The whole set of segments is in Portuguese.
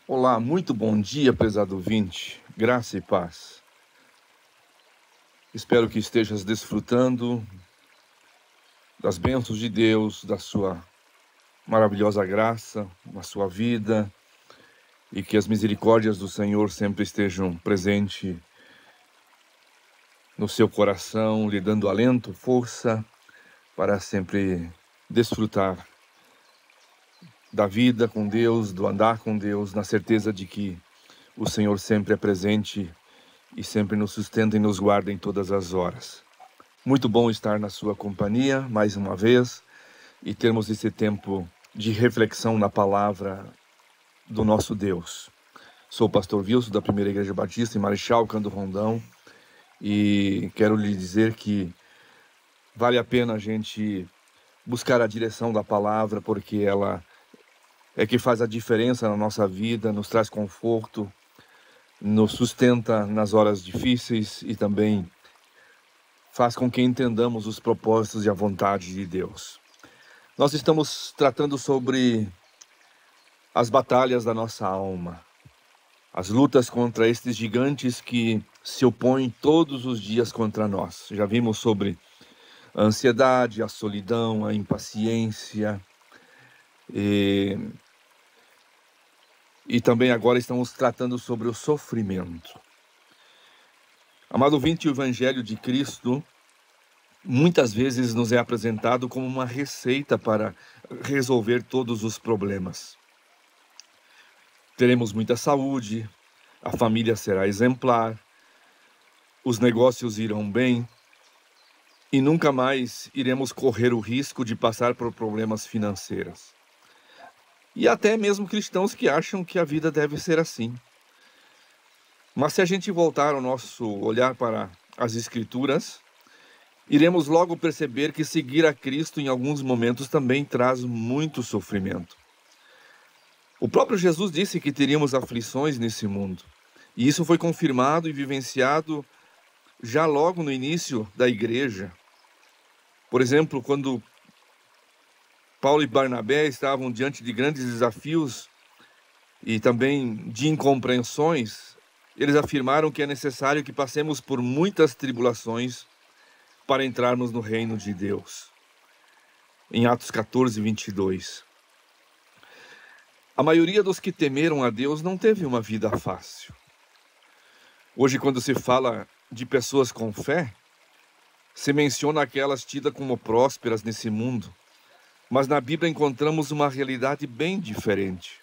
Olá, muito bom dia, prezado ouvinte, graça e paz. Espero que estejas desfrutando das bênçãos de Deus, da sua maravilhosa graça na sua vida e que as misericórdias do Senhor sempre estejam presentes no seu coração, lhe dando alento, força para sempre desfrutar da vida com Deus, do andar com Deus, na certeza de que o Senhor sempre é presente e sempre nos sustenta e nos guarda em todas as horas. Muito bom estar na sua companhia mais uma vez e termos esse tempo de reflexão na palavra do nosso Deus. Sou o pastor Wilson da Primeira Igreja Batista em Marechal Cândido Rondão e quero lhe dizer que vale a pena a gente buscar a direção da palavra, porque ela é que faz a diferença na nossa vida, nos traz conforto, nos sustenta nas horas difíceis e também faz com que entendamos os propósitos e a vontade de Deus. Nós estamos tratando sobre as batalhas da nossa alma, as lutas contra estes gigantes que se opõem todos os dias contra nós. Já vimos sobre a ansiedade, a solidão, a impaciência e também agora estamos tratando sobre o sofrimento. Amado ouvinte, o Evangelho de Cristo muitas vezes nos é apresentado como uma receita para resolver todos os problemas. Teremos muita saúde, a família será exemplar, os negócios irão bem e nunca mais iremos correr o risco de passar por problemas financeiros. E até mesmo cristãos que acham que a vida deve ser assim. Mas se a gente voltar o nosso olhar para as Escrituras, iremos logo perceber que seguir a Cristo em alguns momentos também traz muito sofrimento. O próprio Jesus disse que teríamos aflições nesse mundo. E isso foi confirmado e vivenciado já logo no início da igreja. Por exemplo, quando Paulo e Barnabé estavam diante de grandes desafios e também de incompreensões, eles afirmaram que é necessário que passemos por muitas tribulações para entrarmos no reino de Deus. Em Atos 14, 22. A maioria dos que temeram a Deus não teve uma vida fácil. Hoje, quando se fala de pessoas com fé, se menciona aquelas tidas como prósperas nesse mundo. Mas na Bíblia encontramos uma realidade bem diferente.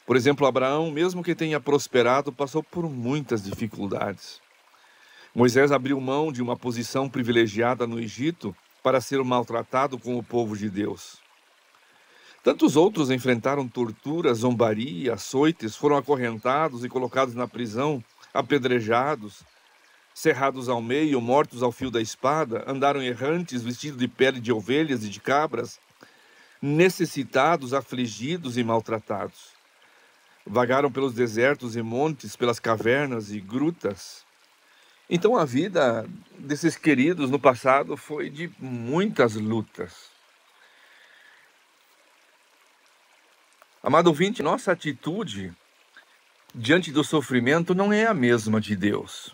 Por exemplo, Abraão, mesmo que tenha prosperado, passou por muitas dificuldades. Moisés abriu mão de uma posição privilegiada no Egito para ser maltratado com o povo de Deus. Tantos outros enfrentaram tortura, zombaria, açoites, foram acorrentados e colocados na prisão, apedrejados, cerrados ao meio, mortos ao fio da espada, andaram errantes, vestidos de pele de ovelhas e de cabras, necessitados, afligidos e maltratados. Vagaram pelos desertos e montes, pelas cavernas e grutas. Então a vida desses queridos no passado foi de muitas lutas. Amado ouvinte, nossa atitude diante do sofrimento não é a mesma de Deus.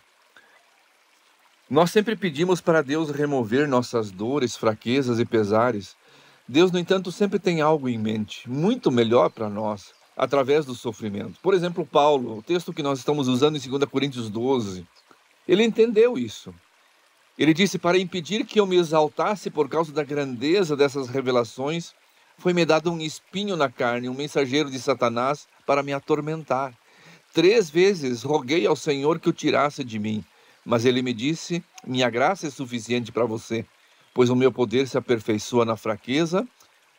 Nós sempre pedimos para Deus remover nossas dores, fraquezas e pesares. Deus, no entanto, sempre tem algo em mente, muito melhor para nós, através do sofrimento. Por exemplo, Paulo, o texto que nós estamos usando em 2 Coríntios 12, ele entendeu isso. Ele disse: para impedir que eu me exaltasse por causa da grandeza dessas revelações, foi-me dado um espinho na carne, um mensageiro de Satanás para me atormentar. 3 vezes roguei ao Senhor que o tirasse de mim. Mas ele me disse: minha graça é suficiente para você, pois o meu poder se aperfeiçoa na fraqueza,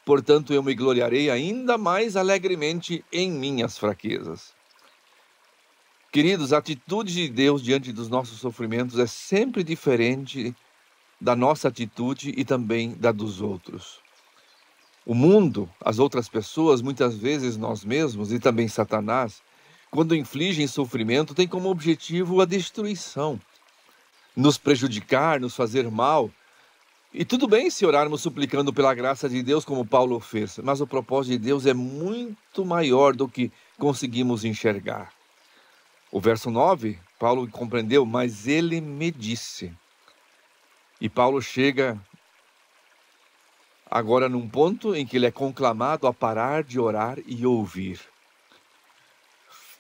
portanto eu me gloriarei ainda mais alegremente em minhas fraquezas. Queridos, a atitude de Deus diante dos nossos sofrimentos é sempre diferente da nossa atitude e também da dos outros. O mundo, as outras pessoas, muitas vezes nós mesmos e também Satanás, quando infligem sofrimento, tem como objetivo a destruição, nos prejudicar, nos fazer mal. E tudo bem se orarmos suplicando pela graça de Deus, como Paulo fez, mas o propósito de Deus é muito maior do que conseguimos enxergar. O verso 9, Paulo compreendeu, mas ele me disse. E Paulo chega agora num ponto em que ele é conclamado a parar de orar e ouvir.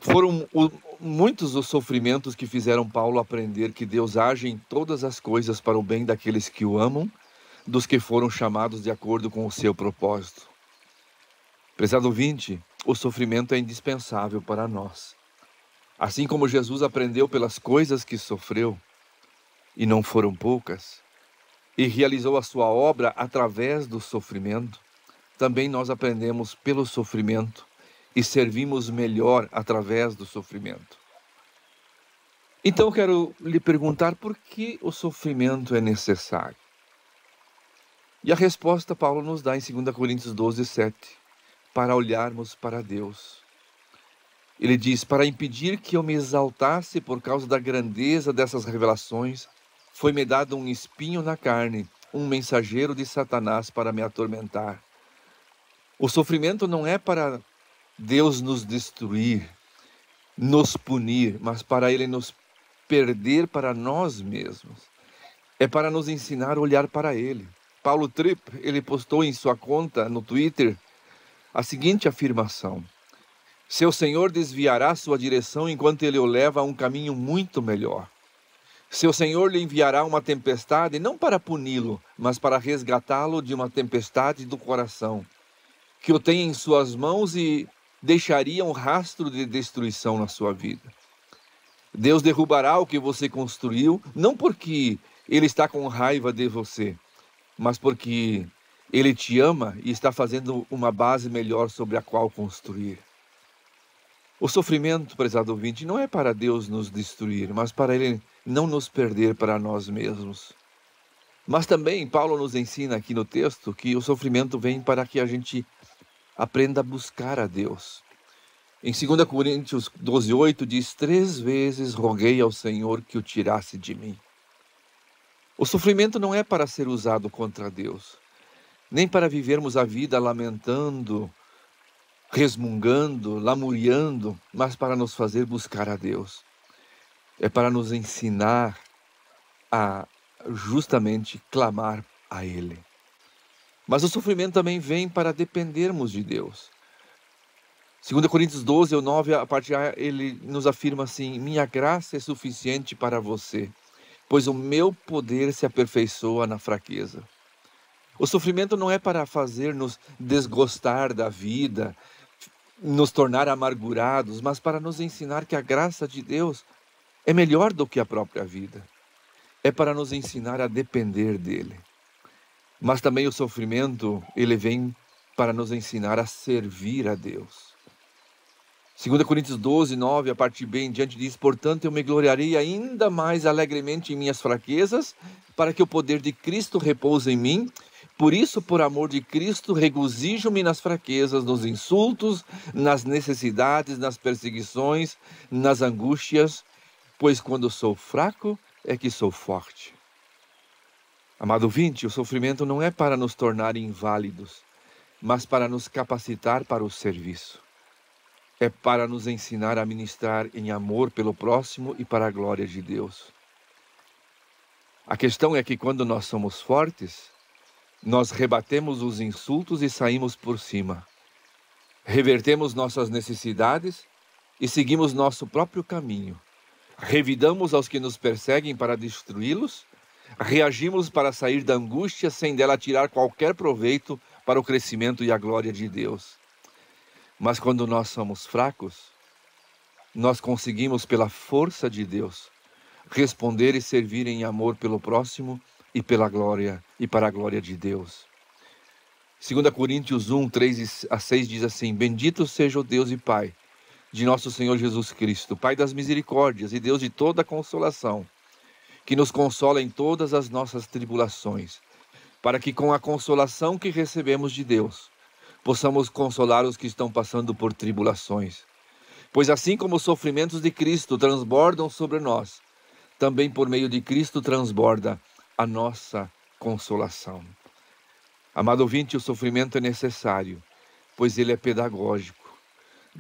Foram muitos os sofrimentos que fizeram Paulo aprender que Deus age em todas as coisas para o bem daqueles que o amam, dos que foram chamados de acordo com o seu propósito. Prezado ouvinte, o sofrimento é indispensável para nós. Assim como Jesus aprendeu pelas coisas que sofreu, e não foram poucas, e realizou a sua obra através do sofrimento, também nós aprendemos pelo sofrimento e servimos melhor através do sofrimento. Então quero lhe perguntar por que o sofrimento é necessário. E a resposta Paulo nos dá em 2 Coríntios 12, 7, para olharmos para Deus. Ele diz, para impedir que eu me exaltasse por causa da grandeza dessas revelações, foi-me dado um espinho na carne, um mensageiro de Satanás para me atormentar. O sofrimento não é para Deus nos destruir, nos punir, mas para Ele nos perder para nós mesmos. É para nos ensinar a olhar para Ele. Paulo Tripp, ele postou em sua conta no Twitter a seguinte afirmação: seu Senhor desviará sua direção enquanto Ele o leva a um caminho muito melhor. Seu Senhor lhe enviará uma tempestade, não para puni-lo, mas para resgatá-lo de uma tempestade do coração, que o tem em suas mãos e deixaria um rastro de destruição na sua vida. Deus derrubará o que você construiu, não porque Ele está com raiva de você, mas porque Ele te ama e está fazendo uma base melhor sobre a qual construir. O sofrimento, prezado ouvinte, não é para Deus nos destruir, mas para Ele não nos perder para nós mesmos. Mas também Paulo nos ensina aqui no texto que o sofrimento vem para que a gente aprenda a buscar a Deus. Em 2 Coríntios 12, 8 diz, 3 vezes roguei ao Senhor que o tirasse de mim. O sofrimento não é para ser usado contra Deus, nem para vivermos a vida lamentando, resmungando, lamuriando, mas para nos fazer buscar a Deus. É para nos ensinar a justamente clamar a Ele. Mas o sofrimento também vem para dependermos de Deus. 2 Coríntios 12, 9, a parte A, ele nos afirma assim, minha graça é suficiente para você, pois o meu poder se aperfeiçoa na fraqueza. O sofrimento não é para fazer-nos desgostar da vida, nos tornar amargurados, mas para nos ensinar que a graça de Deus é melhor do que a própria vida. É para nos ensinar a depender dEle. Mas também o sofrimento, ele vem para nos ensinar a servir a Deus. 2 Coríntios 12, 9, a parte B em diante diz, portanto eu me gloriarei ainda mais alegremente em minhas fraquezas, para que o poder de Cristo repouse em mim. Por isso, por amor de Cristo, regozijo-me nas fraquezas, nos insultos, nas necessidades, nas perseguições, nas angústias, pois quando sou fraco é que sou forte. Amado ouvinte, o sofrimento não é para nos tornar inválidos, mas para nos capacitar para o serviço. É para nos ensinar a ministrar em amor pelo próximo e para a glória de Deus. A questão é que quando nós somos fortes, nós rebatemos os insultos e saímos por cima. Revertemos nossas necessidades e seguimos nosso próprio caminho. Revidamos aos que nos perseguem para destruí-los, reagimos para sair da angústia sem dela tirar qualquer proveito para o crescimento e a glória de Deus. Mas quando nós somos fracos, nós conseguimos, pela força de Deus, responder e servir em amor pelo próximo e pela glória e para a glória de Deus. 2 Coríntios 1, 3 a 6 diz assim, bendito seja o Deus e Pai de nosso Senhor Jesus Cristo, Pai das misericórdias e Deus de toda consolação, que nos consola em todas as nossas tribulações, para que com a consolação que recebemos de Deus, possamos consolar os que estão passando por tribulações. Pois assim como os sofrimentos de Cristo transbordam sobre nós, também por meio de Cristo transborda a nossa consolação. Amado ouvinte, o sofrimento é necessário, pois ele é pedagógico.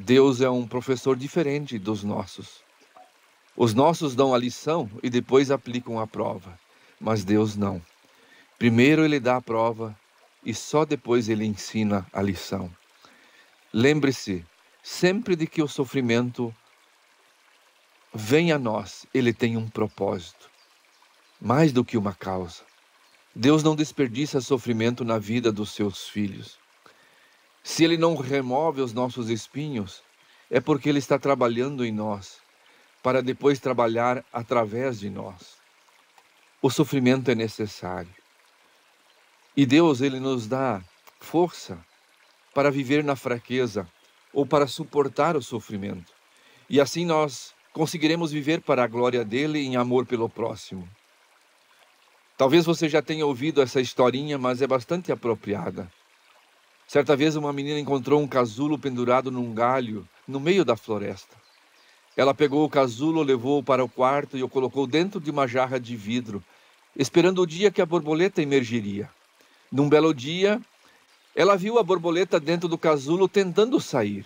Deus é um professor diferente dos nossos. Os nossos dão a lição e depois aplicam a prova, mas Deus não. Primeiro Ele dá a prova e só depois Ele ensina a lição. Lembre-se sempre de que o sofrimento vem a nós, ele tem um propósito, mais do que uma causa. Deus não desperdiça sofrimento na vida dos seus filhos. Se Ele não remove os nossos espinhos, é porque Ele está trabalhando em nós, para depois trabalhar através de nós. O sofrimento é necessário. E Deus, Ele nos dá força para viver na fraqueza ou para suportar o sofrimento. E assim nós conseguiremos viver para a glória dEle em amor pelo próximo. Talvez você já tenha ouvido essa historinha, mas é bastante apropriada. Certa vez uma menina encontrou um casulo pendurado num galho no meio da floresta. Ela pegou o casulo, levou-o para o quarto e o colocou dentro de uma jarra de vidro, esperando o dia que a borboleta emergiria. Num belo dia, ela viu a borboleta dentro do casulo tentando sair.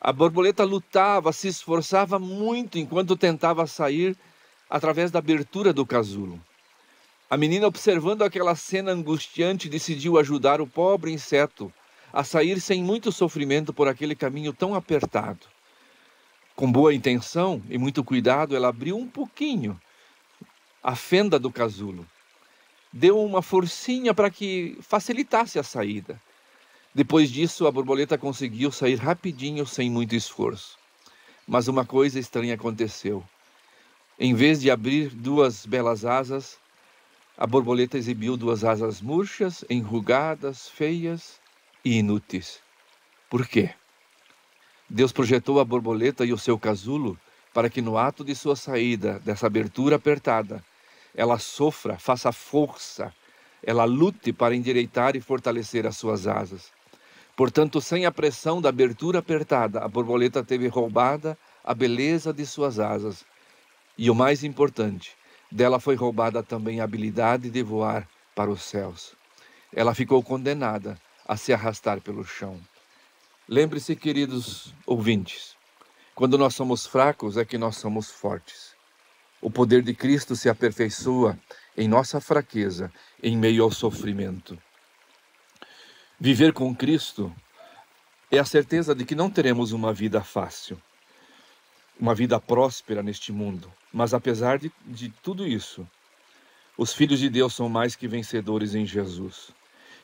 A borboleta lutava, se esforçava muito enquanto tentava sair através da abertura do casulo. A menina, observando aquela cena angustiante, decidiu ajudar o pobre inseto a sair sem muito sofrimento por aquele caminho tão apertado. Com boa intenção e muito cuidado, ela abriu um pouquinho a fenda do casulo. Deu uma forcinha para que facilitasse a saída. Depois disso, a borboleta conseguiu sair rapidinho, sem muito esforço. Mas uma coisa estranha aconteceu. Em vez de abrir duas belas asas, a borboleta exibiu duas asas murchas, enrugadas, feias e inúteis. Por quê? Deus projetou a borboleta e o seu casulo para que no ato de sua saída, dessa abertura apertada, ela sofra, faça força, ela lute para endireitar e fortalecer as suas asas. Portanto, sem a pressão da abertura apertada, a borboleta teve roubada a beleza de suas asas. E o mais importante, dela foi roubada também a habilidade de voar para os céus. Ela ficou condenada a se arrastar pelo chão. Lembre-se, queridos ouvintes, quando nós somos fracos é que nós somos fortes. O poder de Cristo se aperfeiçoa em nossa fraqueza, em meio ao sofrimento. Viver com Cristo é a certeza de que não teremos uma vida fácil, uma vida próspera neste mundo. Mas apesar de tudo isso, os filhos de Deus são mais que vencedores em Jesus.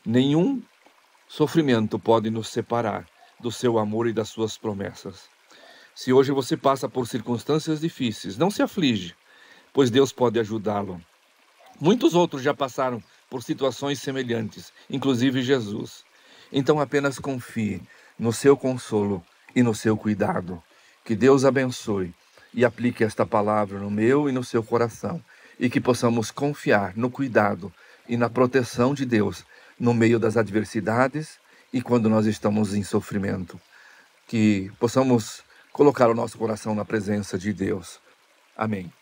Nenhum sofrimento pode nos separar do seu amor e das suas promessas. Se hoje você passa por circunstâncias difíceis, não se aflige, pois Deus pode ajudá-lo. Muitos outros já passaram por situações semelhantes, inclusive Jesus. Então apenas confie no seu consolo e no seu cuidado. Que Deus abençoe e aplique esta palavra no meu e no seu coração, e que possamos confiar no cuidado e na proteção de Deus no meio das adversidades e quando nós estamos em sofrimento. Que possamos colocar o nosso coração na presença de Deus. Amém.